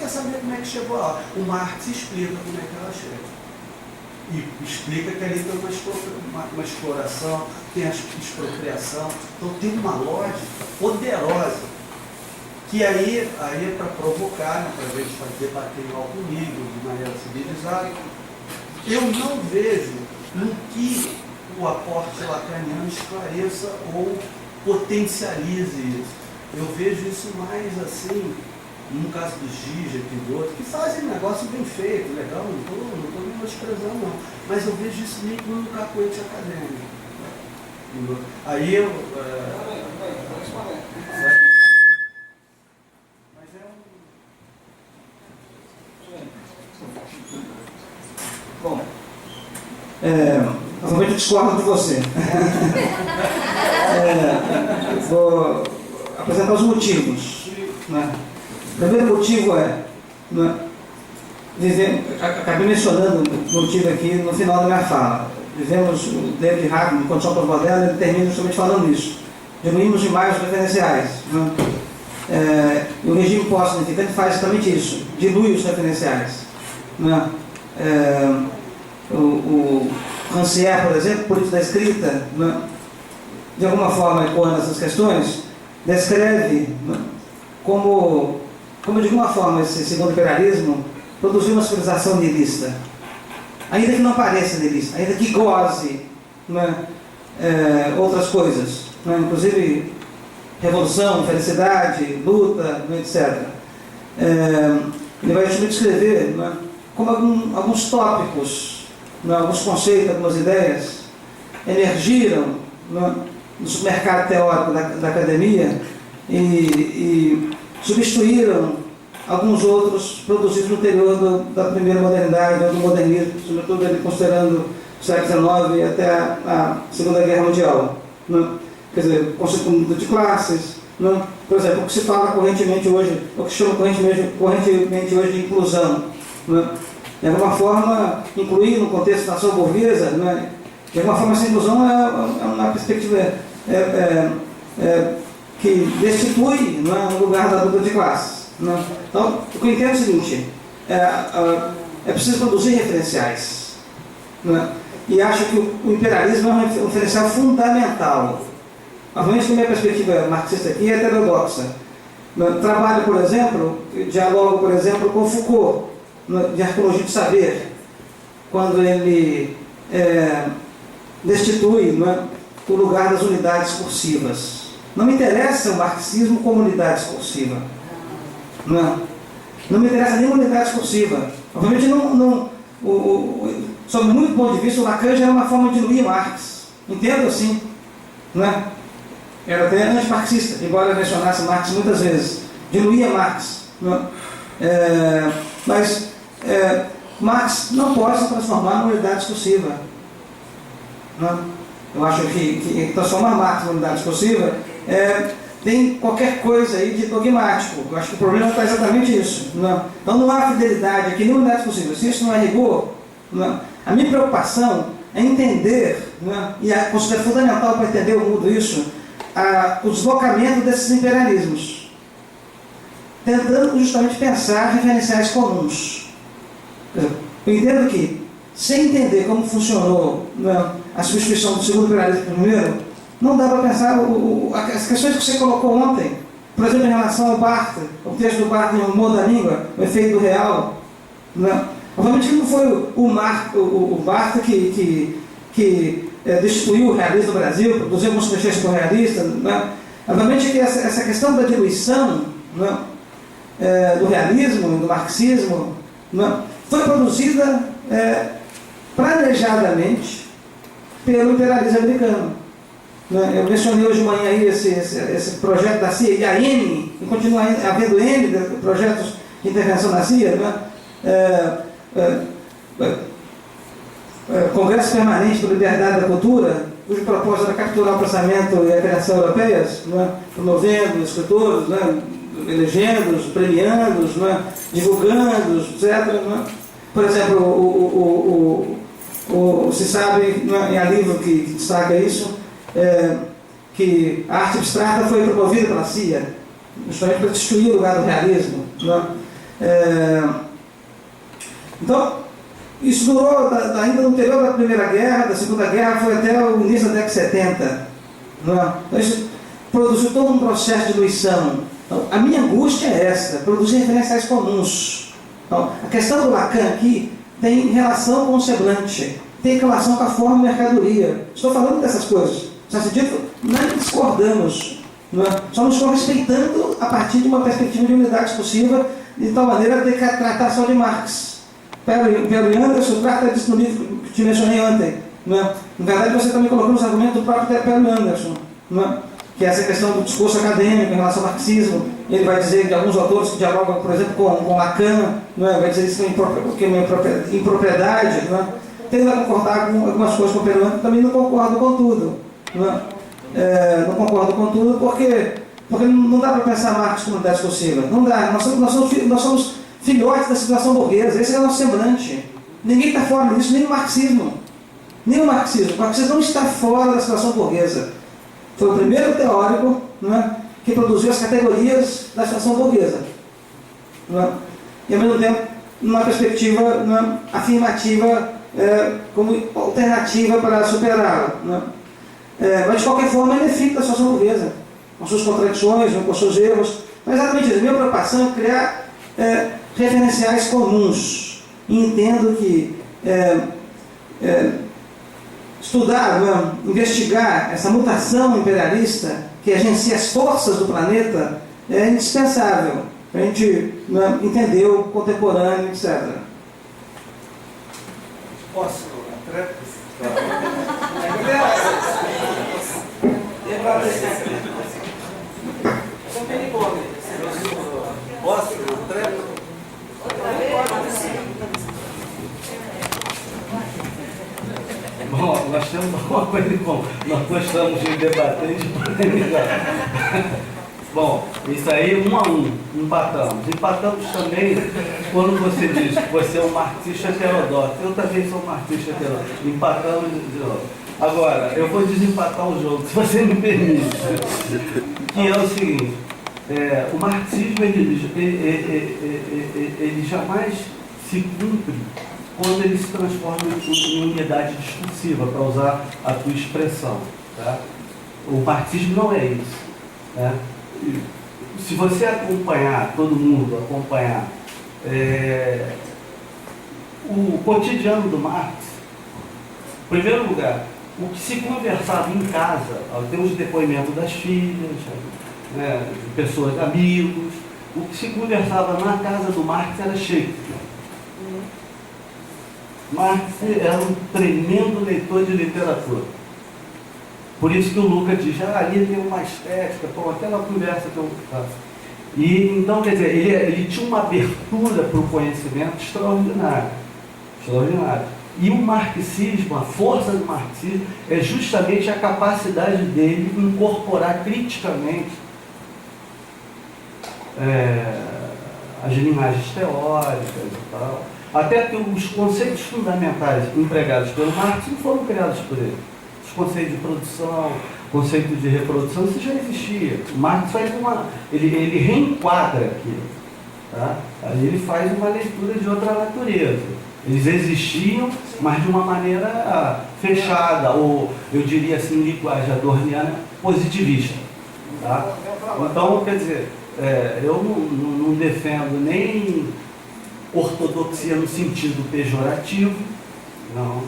quer saber como é que chegou lá. O Marx explica como é que ela chega. E explica que ali tem uma exploração, tem a expropriação, então tem uma lógica poderosa, que aí é para provocar, né, para a gente debater em alto nível, de maneira civilizada. Eu não vejo no que o aporte lacaniano esclareça ou potencialize isso. Eu vejo isso mais assim, no caso do Zizek e do outro, que fazem um negócio bem feito, legal, não estou menosprezando não, mas eu vejo isso meio como um cacoete acadêmico. Aí eu... Mas é um... Bom, realmente eu discordo de você. Vou apresentar os motivos. Né? O primeiro motivo acabei mencionando o motivo aqui no final da minha fala. Vivemos o David Hagen, em Condição Pós-Moderna, ele termina justamente falando isso. Diluímos demais os referenciais. Né? E o regime pós-significante faz exatamente isso, dilui os referenciais. Né? O Rancière, por exemplo, político da escrita, né? De alguma forma, ecoando essas questões, descreve, né? como de alguma forma esse segundo imperialismo produziu uma civilização niilista, ainda que não pareça niilista, ainda que goze, né? Outras coisas, né? Inclusive revolução, felicidade, luta, etc. Ele vai justamente descrever, né? Como alguns tópicos, né? Alguns conceitos, algumas ideias emergiram, né? No supermercado teórico da academia e substituíram alguns outros produzidos no interior da primeira modernidade, do modernismo, sobretudo ele considerando o século XIX e até a Segunda Guerra Mundial. Né? Quer dizer, o conceito de classes, né? Por exemplo, o que se fala correntemente hoje, o que se chama correntemente hoje de inclusão. Né? De alguma forma, incluir no contexto da nação burguesa, né? De alguma forma, essa inclusão é uma perspectiva que destitui, né, o lugar da luta de classes. Né? Então, o que eu entendo é o seguinte, é preciso produzir referenciais. Né? E acho que o imperialismo é um referencial fundamental. Obviamente, que a minha perspectiva marxista aqui é heterodoxa. Trabalho, por exemplo, dialogo, por exemplo, com Foucault, de Arqueologia do Saber, quando ele destitui, né, o lugar das unidades cursivas. Não me interessa o marxismo como unidade discursiva. Não me interessa nenhuma unidade discursiva. Obviamente, sob muito ponto de vista, o Lacan já era uma forma de diluir Marx. Entendo assim. Né? Era até antimarxista, embora eu mencionasse Marx muitas vezes. Diluía Marx. Né? Mas Marx não pode se transformar numa unidade discursiva. Né? Eu acho que transformar Marx numa unidade discursiva tem qualquer coisa aí de dogmático. Eu acho que o problema está exatamente isso. Não? Então não há fidelidade aqui, nem unidade discursiva. Se isso não é rigor, não? A minha preocupação é entender, não? E considero fundamental para entender o mundo isso, o deslocamento desses imperialismos, tentando justamente pensar referenciais comuns. Eu entendo que, sem entender como funcionou, não, a substituição do segundo imperialismo pelo primeiro, não dá para pensar as questões que você colocou ontem, por exemplo, em relação ao Barthes, o texto do Barthes no Humor da Língua, o efeito do real. Não. Obviamente que não foi o Barthes que destituiu o realismo no Brasil, produziu algumas questões surrealistas. Obviamente que essa questão da diluição, não, do realismo, do marxismo, não, foi produzida planejadamente pelo imperialismo americano. Eu mencionei hoje de manhã aí esse projeto da CIA e a N, e continua havendo N de projetos de intervenção na CIA, Congresso Permanente para a Liberdade da Cultura, cujo propósito era capturar o pensamento e a criação europeias, promovendo escritores, elegendo, premiando, divulgando, etc. Por exemplo, se sabe, em há livro que destaca isso, que a arte abstrata foi promovida pela CIA, justamente para destruir o lugar do realismo. Então, isso durou ainda no período da Primeira Guerra, da Segunda Guerra, foi até o início da década de 70. Não é? Então, isso produziu todo um processo de diluição. Então, a minha angústia é essa, produzir referenciais comuns. Então, a questão do Lacan aqui tem relação com o semblante, tem relação com a forma de mercadoria. Estou falando dessas coisas. Nesse sentido, não discordamos, não é? Só nos estou respeitando a partir de uma perspectiva de unidade discursiva, de tal maneira de tratar só de Marx. Perry Anderson trata disso no livro que te mencionei ontem. Não é? Na verdade, você também colocou nos argumentos do próprio Perry Anderson, não é? Que é essa questão do discurso acadêmico em relação ao marxismo. Ele vai dizer que alguns autores que dialogam, por exemplo, com Lacan, não é? Vai dizer isso que é uma impropriedade. Não é? Tendo a concordar com algumas coisas com o Perry Anderson, também não concordo com tudo. Não, não concordo com tudo porque não dá para pensar Marx como unidade discursiva. Não dá. Nós somos filhotes da situação burguesa. Esse é o nosso semblante. Ninguém está fora disso, nem o marxismo. Nem o marxismo. O marxismo não está fora da situação burguesa. Foi o primeiro teórico, não é, que produziu as categorias da situação burguesa. Não é? E, ao mesmo tempo, numa perspectiva, não é, afirmativa, como alternativa para superá-la. Mas, de qualquer forma, ele é filho da situação burguesa, com suas contradições, com seus erros. Mas, exatamente isso. A minha preocupação é criar referenciais comuns. E entendo que estudar, investigar essa mutação imperialista que agencia as forças do planeta é indispensável para a gente entender o contemporâneo, etc. Posso? Posso? Bom, nós temos uma coisa em comum. Nós gostamos de debater e de polemizar. Bom, isso aí 1 a 1, empatamos. Empatamos também quando você diz que você é um marxista heterodoxo. Eu também sou um marxista heterodoxo. Empatamos de novo. Agora, eu vou desempatar o jogo, se você me permite. Que é o seguinte, o marxismo ele jamais se cumpre quando ele se transforma em unidade discursiva, para usar a tua expressão. Tá? O marxismo não é isso. Né? Se você acompanhar, todo mundo acompanhar o cotidiano do Marx, em primeiro lugar, o que se conversava em casa, temos depoimentos das filhas, né, de pessoas, amigos, o que se conversava na casa do Marx era Shakespeare. Marx era um tremendo leitor de literatura. Por isso que o Lucas diz, ali tem uma estética, aquela conversa que eu... E então, quer dizer, ele tinha uma abertura para o conhecimento extraordinária. Extraordinária. E o marxismo, a força do marxismo, é justamente a capacidade dele incorporar criticamente as linhagens teóricas e tal. Até que os conceitos fundamentais empregados pelo Marx não foram criados por ele. Os conceitos de produção, conceitos de reprodução, isso já existia. O Marx faz ele reenquadra aquilo. Tá? Aí ele faz uma leitura de outra natureza. Eles existiam, mas de uma maneira fechada, ou eu diria assim, em linguagem adorniana, positivista. Tá? Então, quer dizer, eu não defendo nem ortodoxia no sentido pejorativo, não.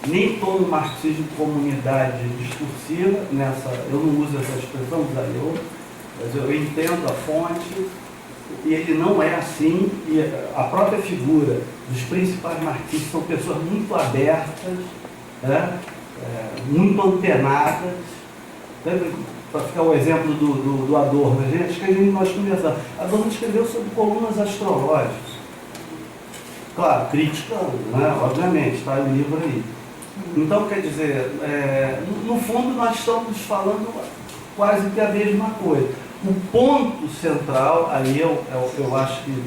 Nem todo marxismo como unidade discursiva, eu não uso essa expressão, mas eu entendo a fonte, e ele não é assim, e a própria figura dos principais marxistas são pessoas muito abertas, muito antenadas. Para ficar o exemplo do Adorno, nós conversamos. Adorno escreveu sobre colunas astrológicas. Claro, criticando, né? Obviamente, está o livro aí. Então, quer dizer, no fundo nós estamos falando quase que a mesma coisa. O ponto central, aí eu acho que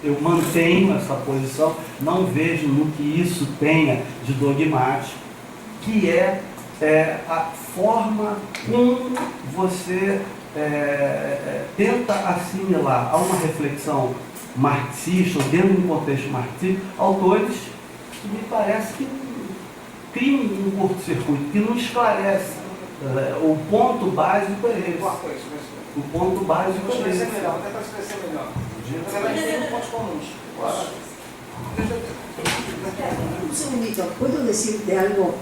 eu mantenho essa posição, não vejo no que isso tenha de dogmático, que é a forma como você tenta assimilar a uma reflexão marxista, ou dentro de um contexto marxista, autores que me parece que criam um curto-circuito, que não esclarece. O ponto básico é esse. O ponto básico é esse. Vou tentar esclarecer melhor. Você vai ter pontos comuns. Un segundito, ¿puedo decirte algo?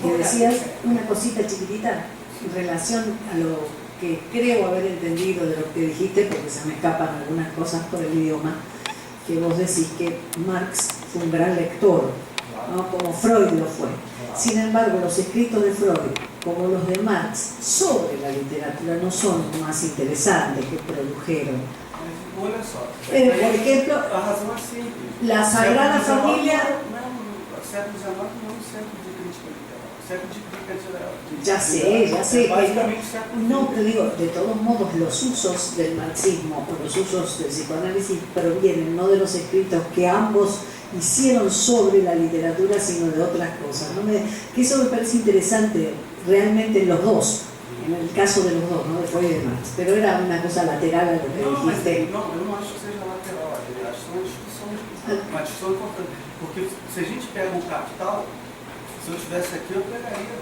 Que decías una cosita chiquitita en relación a lo que creo haber entendido de lo que dijiste, porque se me escapan algunas cosas por el idioma, que vos decís que Marx fue un gran lector, ¿no? Como Freud lo fue. Sin embargo, los escritos de Freud, como los de Marx, sobre la literatura no son más interesantes que produjeron. Olha só. Por ejemplo, A razão é simples. La Sagrada Familia... Século XIX não é um século de crítica literária. Século de crítica literária. Ya sé. Basicamente século No, te digo, de todos modos, los usos del marxismo o los usos del psicoanálisis provienen no de los escritos que ambos hicieron sobre la literatura, sino de otras cosas. Que eso me parece interesante realmente en los dos, en el caso de los dos, ¿no? De Freud y de Marx. Pero era una cosa lateral a lo que dijiste. Não, eu não acho que seja lateral. Eu acho que é uma discussão importante. Porque se a gente pega um Capital, se eu estivesse aqui, eu pegaria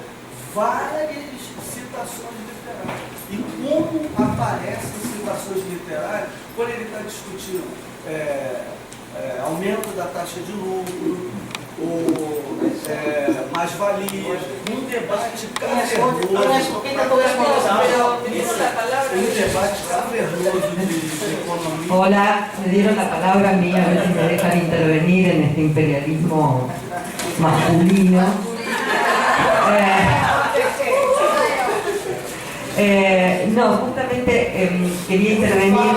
várias citações literárias. E como aparecem citações literárias quando ele está discutindo aumento da taxa de lucro, ou mais-valia, um debate cavernoso. Um debate cavernoso de economia. Hola, me dieron la palabra a mí, a ver si me dejan intervenir en este imperialismo masculino. No, justamente quería intervenir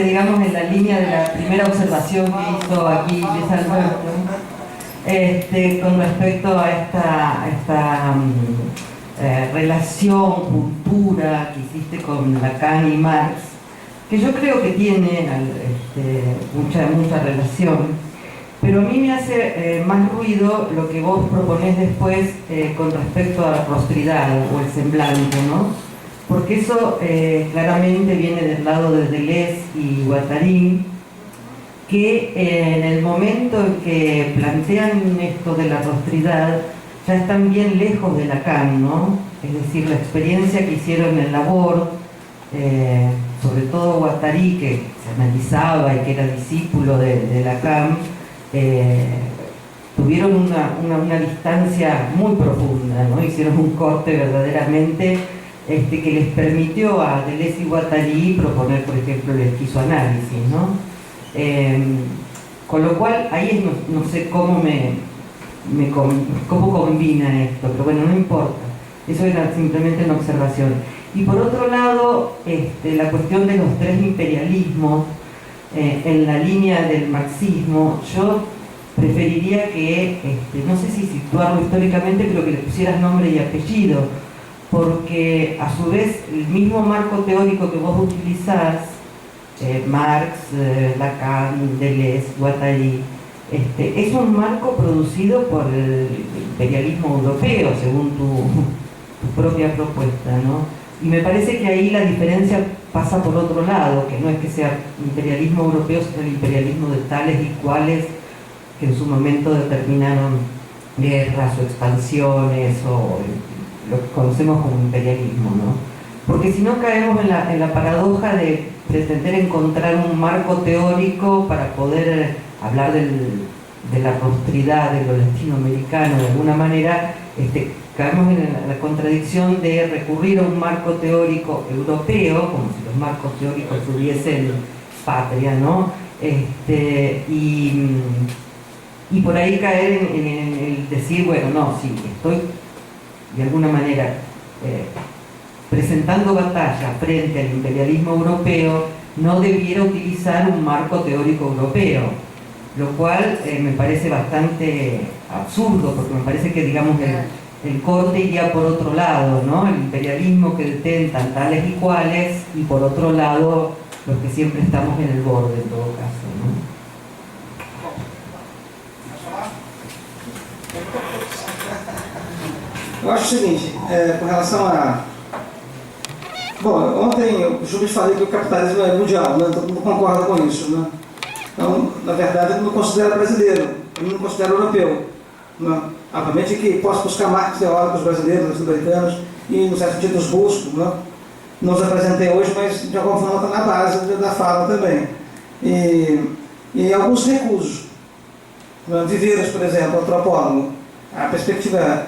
digamos, en la línea de la primera observación que hizo aquí Luis Alberto, con respecto a esta relación, cultura que hiciste con Lacan y Marx, que yo creo que tiene mucha relación, pero a mí me hace más ruido lo que vos proponés después con respecto a la rostridad o el semblante, ¿no? Porque eso claramente viene del lado de Deleuze y Guattari, que en el momento en que plantean esto de la rostridad ya están bien lejos de Lacan, ¿no? Es decir, la experiencia que hicieron en labor, sobre todo Guattari, que se analizaba y que era discípulo de Lacan, tuvieron una distancia muy profunda, ¿no? Hicieron un corte verdaderamente que les permitió a Deleuze y Guattari proponer, por ejemplo, el esquizoanálisis, ¿no? Con lo cual, ahí no sé cómo cómo combina esto, pero bueno, no importa. Eso era simplemente una observación. Y por otro lado, la cuestión de los tres imperialismos, en la línea del marxismo, yo preferiría que, no sé si situarlo históricamente, pero que le pusieras nombre y apellido, porque a su vez el mismo marco teórico que vos utilizás, Marx, Lacan, Deleuze, Guattari, es un marco producido por el imperialismo europeo, según tu propia propuesta, ¿no? Y me parece que ahí la diferencia pasa por otro lado, que no es que sea imperialismo europeo, sino el imperialismo de tales y cuales que en su momento determinaron guerras o expansiones o lo que conocemos como imperialismo, ¿no? Porque si no caemos en la paradoja de pretender encontrar un marco teórico para poder hablar de la rostridad de lo latinoamericano de alguna manera, caemos en la contradicción de recurrir a un marco teórico europeo, como si los marcos teóricos tuviesen patria, ¿no? Y por ahí caer en el decir, bueno, no, sí, estoy de alguna manera presentando batalla frente al imperialismo europeo, no debiera utilizar un marco teórico europeo, lo cual me parece bastante absurdo, porque me parece que, digamos, el corte iría por otro lado, ¿no? El imperialismo que detentan tales y cuales, y por otro lado, los que siempre estamos en el borde, en todo caso, ¿no? Eu acho o seguinte, com relação a... Bom, ontem eu falei que o capitalismo é mundial, né? Todo mundo concorda com isso, né? Então, na verdade, eu não me considero brasileiro, eu não me considero europeu. Né? Obviamente que posso buscar marcos teóricos brasileiros, latino-americanos, e, no certo sentido, os busco. Né? Não os apresentei hoje, mas de alguma forma está na base da fala também. E alguns recusos. Viveiros, por exemplo, antropólogo, a perspectiva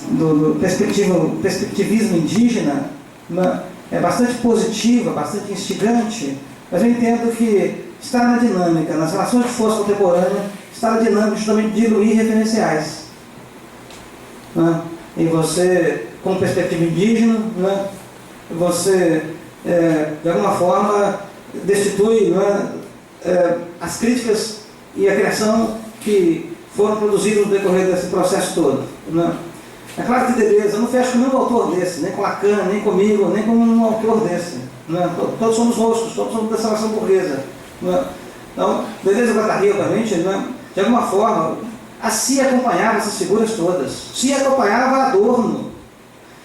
do perspectivismo indígena, né, é bastante positiva, bastante instigante, mas eu entendo que está na dinâmica, nas relações de força contemporânea, está na dinâmica justamente de diluir referenciais. Né? E você, com perspectiva indígena, né, você, de alguma forma, destitui, né, as críticas e a criação que foram produzidas no decorrer desse processo todo. Né? É claro que Deleuze, eu não fecho com nenhum autor desse, nem com Lacan, nem comigo, nem com um autor desse. Né? Todos somos rostos, todos somos dessa nação burguesa. Né? Então, Deleuze e Guattari, obviamente, né, de alguma forma, se acompanhava essas figuras todas. Se acompanhava Adorno.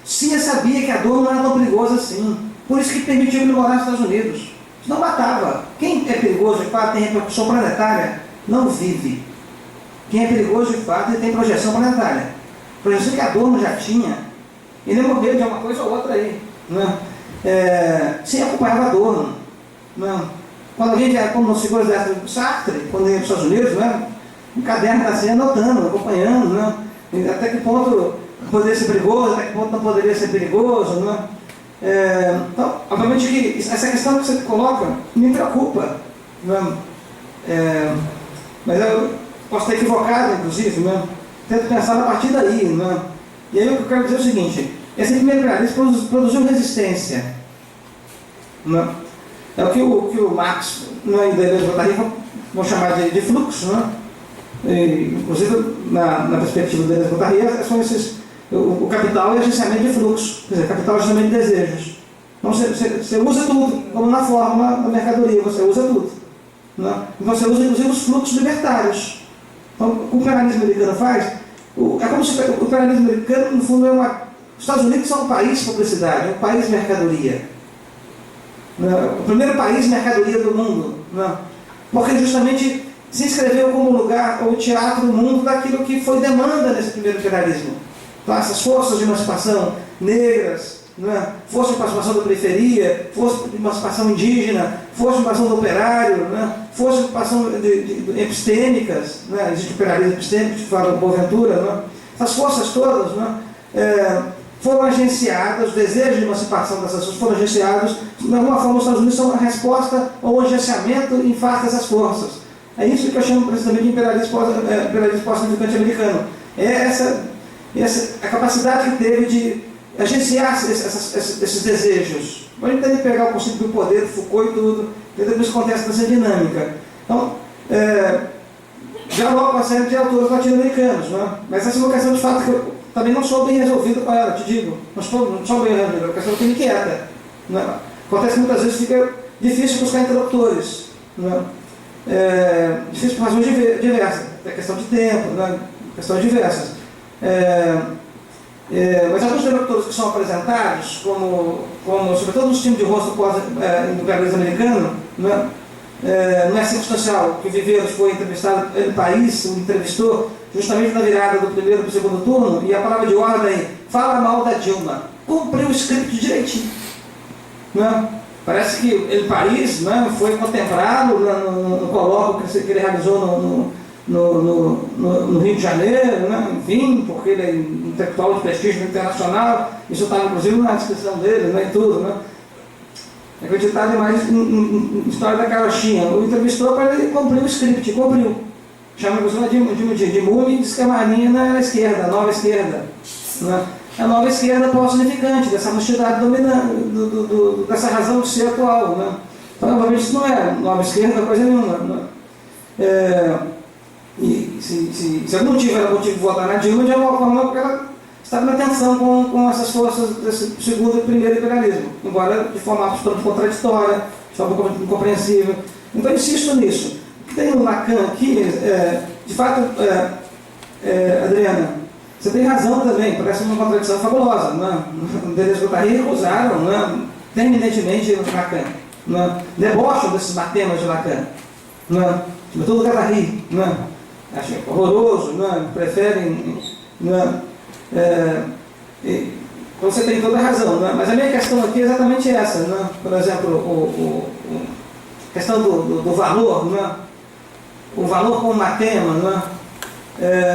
Se sabia que Adorno não era tão perigoso assim. Por isso que permitiu ele morar nos Estados Unidos. Não matava. Quem é perigoso, de fato, tem repercussão planetária, não vive. Quem é perigoso, de fato, ele tem projeção planetária. Projeção que Adorno já tinha. Ele morreu de uma coisa ou outra aí. Né? Se acompanhava Adorno. Né? Quando alguém já, como nas figuras dessa do Sartre, quando ia para os Estados Unidos, né? Um caderno está assim, anotando, acompanhando, né? Até que ponto poderia ser perigoso, até que ponto não poderia ser perigoso. Né? Então, obviamente que essa questão que você coloca me preocupa. Né? Mas eu posso estar equivocado, inclusive, né? Tento pensar a partir daí. Né? E aí o que eu quero dizer é o seguinte: esse primeiro imperialismo produziu resistência. Né? É o que o Marx, né, e Deleuze e Guattari vão chamar de fluxo. Né? E, inclusive, na perspectiva de Deleuze e Guattari, são o capital é agenciamento de fluxo. Quer dizer, capital é agenciamento de desejos. Então você usa tudo, como na fórmula da mercadoria, você usa tudo. Né? E você usa, inclusive, os fluxos libertários. Então, o que o imperialismo americano faz, é como se o imperialismo americano, no fundo, os Estados Unidos são um país de publicidade, um país de mercadoria. O primeiro país mercadoria do mundo, né? Porque justamente se inscreveu como lugar, ou teatro do mundo, daquilo que foi demanda nesse primeiro imperialismo. Então, essas forças de emancipação negras, né? Força de emancipação da periferia, força de emancipação indígena, força de emancipação do operário, né? Força de emancipação de epistêmicas, né? Existe o imperialismo epistêmico, que fala do Boaventura, né? Essas forças todas, né? Foram agenciadas, os desejos de emancipação dessas forças foram agenciados, de alguma forma os Estados Unidos são uma resposta ou agenciamento em face dessas forças. É isso que eu chamo precisamente de imperialismo pós-significante americano. A capacidade que teve de agenciar esses desejos. A gente tem que pegar o conceito do poder, do Foucault e tudo, dentro desse contexto dessa dinâmica. Então, já logo com a série de autores latino-americanos, né? Mas essa é uma questão de fato que eu também não sou bem resolvido com ela, te digo. Não sou bem resolvido, é uma questão que me inquieta. Né? Acontece que muitas vezes fica difícil buscar interlocutores. Né? Difícil por razões diversas. É questão de tempo, né? Questões diversas. Mas alguns interlocutores que são apresentados, como sobretudo nos times de rosto do imperialismo americano, né? Não é circunstancial que Viveiros foi entrevistado no país, o entrevistou justamente na virada do primeiro para o segundo turno, e a palavra de ordem fala mal da Dilma. Cumpriu o script direitinho. Né? Parece que ele país, né, foi contemplado no colóquio que ele realizou no Rio de Janeiro, né? Enfim, porque ele é intelectual de prestígio internacional, isso estava inclusive na descrição dele, né, e tudo. Né? Acreditado demais em história da carochinha. O entrevistou para ele cumprir o script, cumpriu. Chama a pessoa de Múmia e diz que a Marinha não era a esquerda, a nova esquerda. Né? A nova esquerda pós-significante, dessa honestidade dominante, dessa razão de ser atual. Né? Então, obviamente, isso não é nova esquerda, coisa nenhuma. Né? E se algum motivo era motivo de votar na Dilma, de alguma forma, porque ela estava na tensão com essas forças desse segundo e primeiro imperialismo, embora de forma absolutamente contraditória, de forma incompreensível. Então, eu insisto nisso. O que tem no Lacan aqui, de fato, Adriana, Você tem razão também, parece uma contradição fabulosa. Deleuze e Guattari recusaram terminantemente Lacan. Debocham desses matemas de Lacan. Sobretudo Guattari. Acham horroroso, preferem. Então você tem toda a razão. Mas a minha questão aqui é exatamente essa. Por exemplo, a questão do valor. O valor como matema.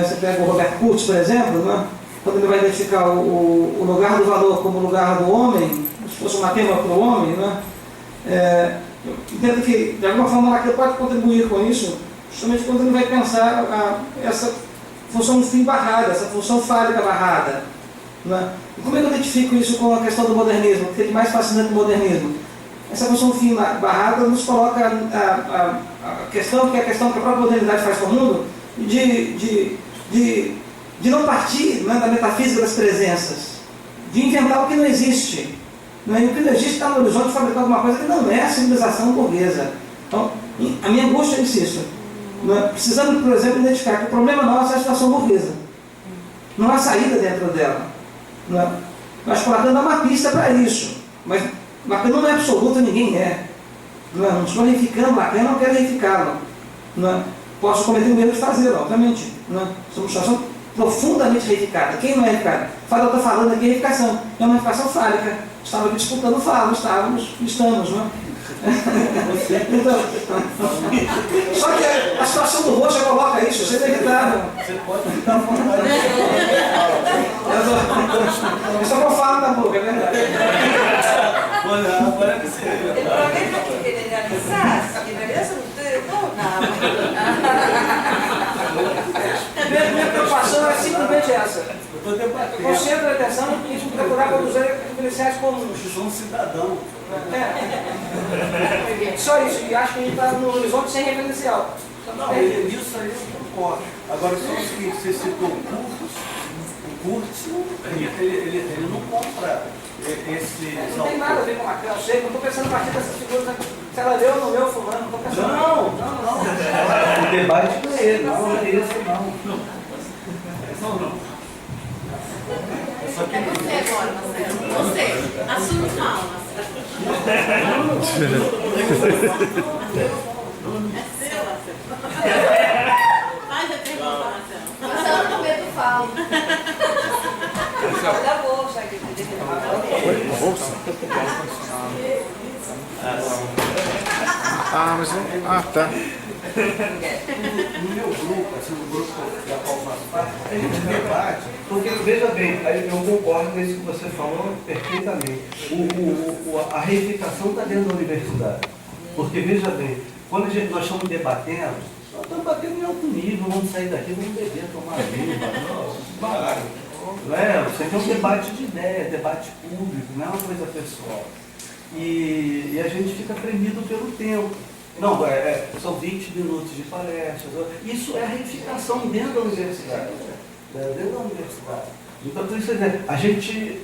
Você pega o Robert Kurtz, por exemplo, quando ele vai identificar o lugar do valor como lugar do homem, se fosse um matema para o homem, eu entendo que, de alguma forma, Lacan pode contribuir com isso, justamente quando ele vai pensar essa função fim barrada, essa função fálica barrada. E como é que eu identifico isso com a questão do modernismo? O que é mais fascinante do modernismo? Essa função fim barrada nos coloca a questão que é a questão que a própria modernidade faz com o mundo, de não partir da metafísica das presenças, de inventar o que não existe. E o que não existe está no horizonte de fabricar alguma coisa que não é a civilização burguesa. Então, a minha angústia, eu insisto, precisamos, por exemplo, identificar que o problema nosso é a situação burguesa. Não há saída dentro dela. Mas Lacan dá uma pista para isso. Mas Lacan não é absoluto, ninguém é. Não estou reificando Lacan, não quero reificá-lo. Posso cometer o erro de fazê-lo, obviamente. Somos uma situação profundamente reificada. Quem não é reificado? O Fadel está falando aqui reificação. É uma reificação fálica. Estava aqui disputando falo, estamos. Então, só que a situação do rosto já coloca isso, você é inevitável. Você pode ficar falando. Eu só vou falar da boca, é verdade. Agora que você. El problema es que generalizás, y en realidad son ustedes dos nada más. Minha preocupação é simplesmente essa. Eu estou debatendo. Concentra a atenção em procurar produzir referenciais comuns. Eu sou um cidadão. Só isso, e acho que a gente está no horizonte sem referencial. Não, isso aí eu concordo. Agora, só o seguinte, você citou o Kurtz, ele não compra esse... Não tem nada a ver com Lacan, eu sei, não estou pensando a partir dessas figuras, se ela leu ou não leu, fulano, não estou pensando. Não. O debate não é ele, não é esse, não. Não. É você agora, Marcelo. Você. Assume fala, Marcelo. É seu, Marcelo. Faz a pergunta, Marcelo. Marcelo com medo fala. Olha a bolsa aqui. Mas não. Tá. No meu grupo, assim, no grupo da qual faço parte, a gente debate. Porque, veja bem, eu concordo com isso que você falou perfeitamente. A reificação está dentro da universidade. Porque, veja bem, quando nós estamos debatendo, nós estamos batendo em alto nível, vamos sair daqui, vamos beber, tomar vinho, Você tem um debate de ideias, debate público, não é uma coisa pessoal. E a gente fica premido pelo tempo. Não, são 20 minutos de palestras. Isso é a reificação dentro da universidade. Então, por isso, a gente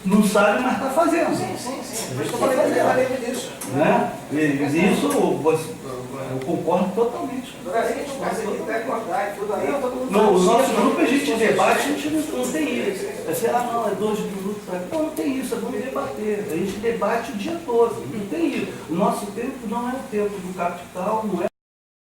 não sabe, mas está fazendo. Sim. Eu estou falando disso. Né? E isso eu concordo totalmente. No nosso grupo a gente debate, a gente não tem isso. Não, é 2 minutos. Não tem isso, vamos debater. A gente debate o dia todo, não tem isso. O nosso tempo não é o tempo do capital, não é